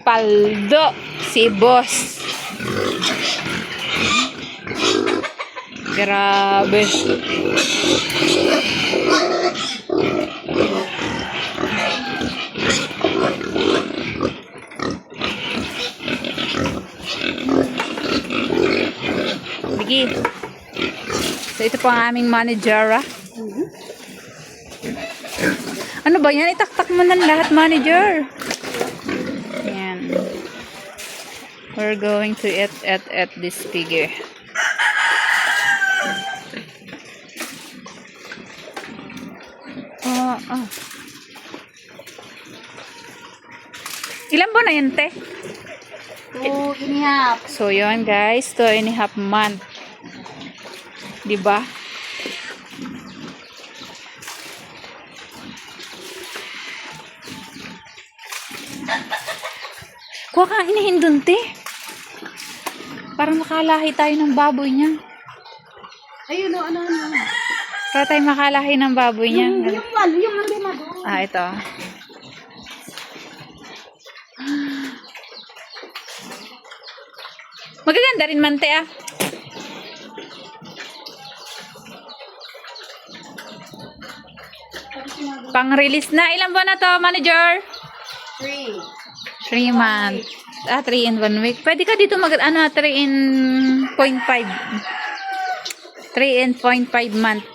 paldo si boss. Grabe. Sige. So, ito po ang aming manager. Ano ba yan? Itaktak mo ng lahat, manager. Yan. We're going to eat this figure. Ilan po na yun, te? 2.5. So, yun, guys. 2.5 month. Diba? Kuha kang inahin dun, te. Para makalahi tayo ng baboy niya. Ayun o, ano. Para tayo makalahi ng baboy niya. Yung lima doon. Ah, ito. Magaganda rin man, te, ah. Pang-release na. Ilan buwan na to, manager? 3 months. 3 in 1 week. Pwede ka dito 3 in 0.5. 3 in 0.5 month.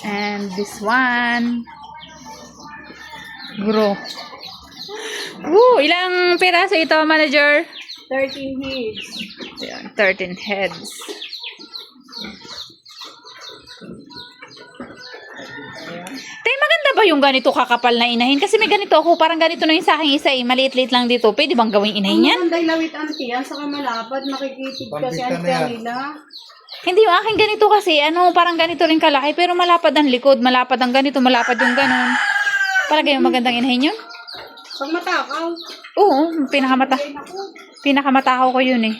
And this one. Bro. Ilang piraso ito, manager? 13 heads. 13 heads. Tay, maganda ba yung ganito kakapal na inahin? Kasi may ganito ako, parang ganito na yung sa akin isa eh. Maliit-liit lang dito. Pwede bang gawing inahin yan? Ang maganda lawit auntie yan, saka malapad, makikitig kasi ang nila. Hindi, yung akin ganito kasi, parang ganito rin kalaki, pero malapad ang likod, malapad ang ganito, malapad yung ganon. Palagay yung magandang inahin yun? Pag matakaw. Oo, pinakamatakaw ko yun eh.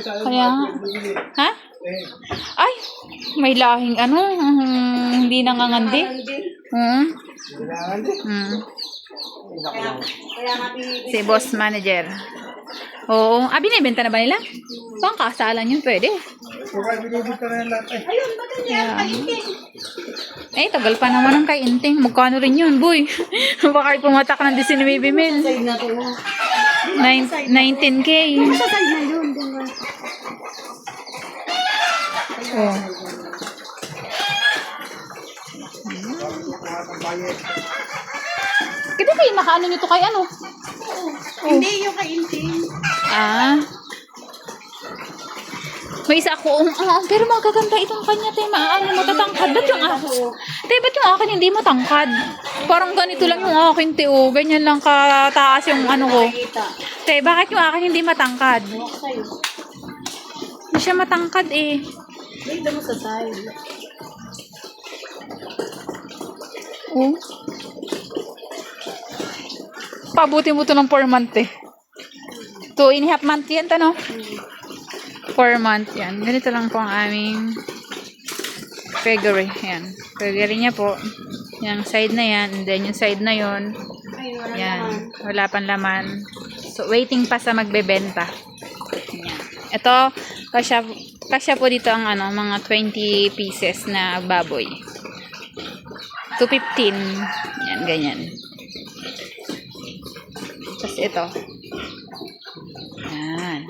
Kaya, ha? Ay, may lahing hindi nangangandi. Kaya natin Si boss manager. Oo. Binibenta na ba nila? Pang kasalan yun, pwede. ayun, ba't yan? Tagal pa naman ang kainting. Magkano rin yun, boy? Baka pumatak ng 19 mil. Side na to. 19K. Sa side na yun. Oh. Kita kayo nakaano nyo to kay ano? Hindi yung kainting. May isa ako, pero magaganda itong kanya, te, matatangkad. Ba't yung ba't yung akin hindi matangkad? Parang ganito lang yung akin, te, ganyan lang kataas yung ko. Te, bakit yung akin hindi matangkad? Hindi siya matangkad, eh. Dito mo sa side. Pabuti mo to ng 4 month, eh. 2.5 month yan, no? 4 month yan. Ganito lang po ang aming figure. Yan. Figure niya po. Yung side na yan. And then yung side na yon. Yan. Wala pang laman. So, waiting pa sa magbebenta. Yan. Ito, kasya po dito ang mga 20 pieces na baboy. 215. Yan, ganyan. Tapos ito. Yan.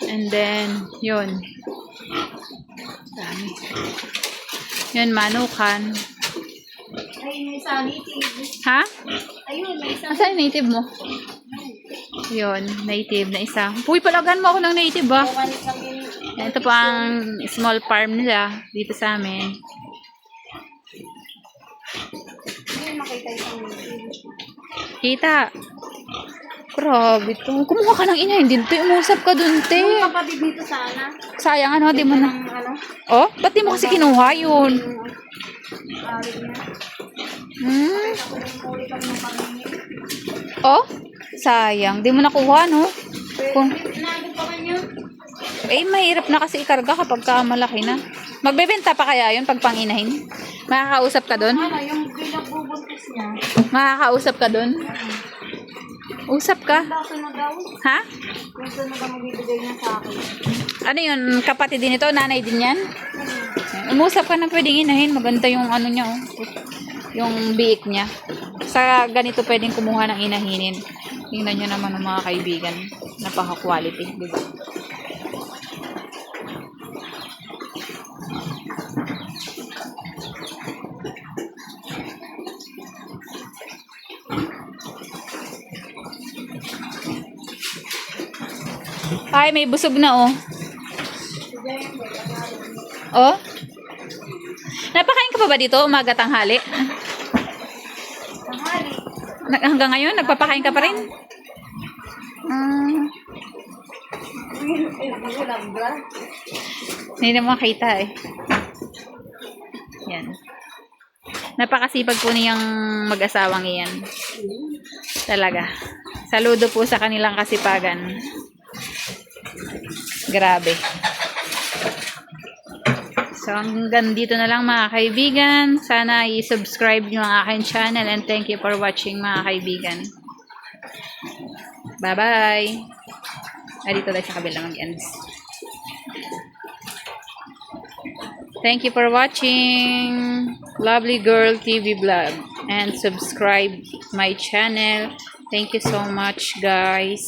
And then, yun. Dami. Yun, manukan. Ay, may isa native. Ha? Ayun, may isa. Asa yung native mo? Yun, native na isa. Uy, palagan mo ako ng native, ba? Ito pa ang small farm nila dito sa amin. Hindi makita yung native. Kita. Grabe to. Kumuha ka ng inahin din, te. Umusap ka dun, te. Yung kapatid dito sana. Sayang, di mo na. Ano? Oh, ba't di mo kasi kinuha yun? Alit niya. Huli kami ng pangingin. Oh, sayang. Di mo nakuha, no? Kung, Inago pa kanya. Eh, mahirap na kasi ikarga kapag ka malaki na. Magbebenta pa kaya yun pag panginahin? Makakausap ka doon? Ano, yung bilang bubuntis niya. Makakausap ka doon? Usap ka? Kaso na daw. Ha? Yung sunod ang magbibigay niya sa akin. Ano yun? Kapatid din ito? Nanay din yan? Umusap ka na pwedeng inahin. Maganda yung ano niya, oh. Yung biik niya. Sa ganito pwedeng kumuha ng inahinin. Tingnan nyo naman ng mga kaibigan. Napaka-quality, di ba? Ay, may busog na, oh. Oh? Napakain ka pa ba dito? Umaga, tanghali? Tanghali. Hanggang ngayon, nagpapakain ka pa rin? Hindi na makita eh. Yan. Napakasipag po niyang mag-asawang iyan. Talaga. Saludo po sa kanilang kasipagan. Grabe. So, hanggang dito na lang mga kaibigan. Sana i-subscribe nyo ang aking channel and thank you for watching mga kaibigan. Bye-bye! Dito tayo sa kabila mag-ends. Thank you for watching Lovely Girl TV Vlog and subscribe my channel. Thank you so much guys.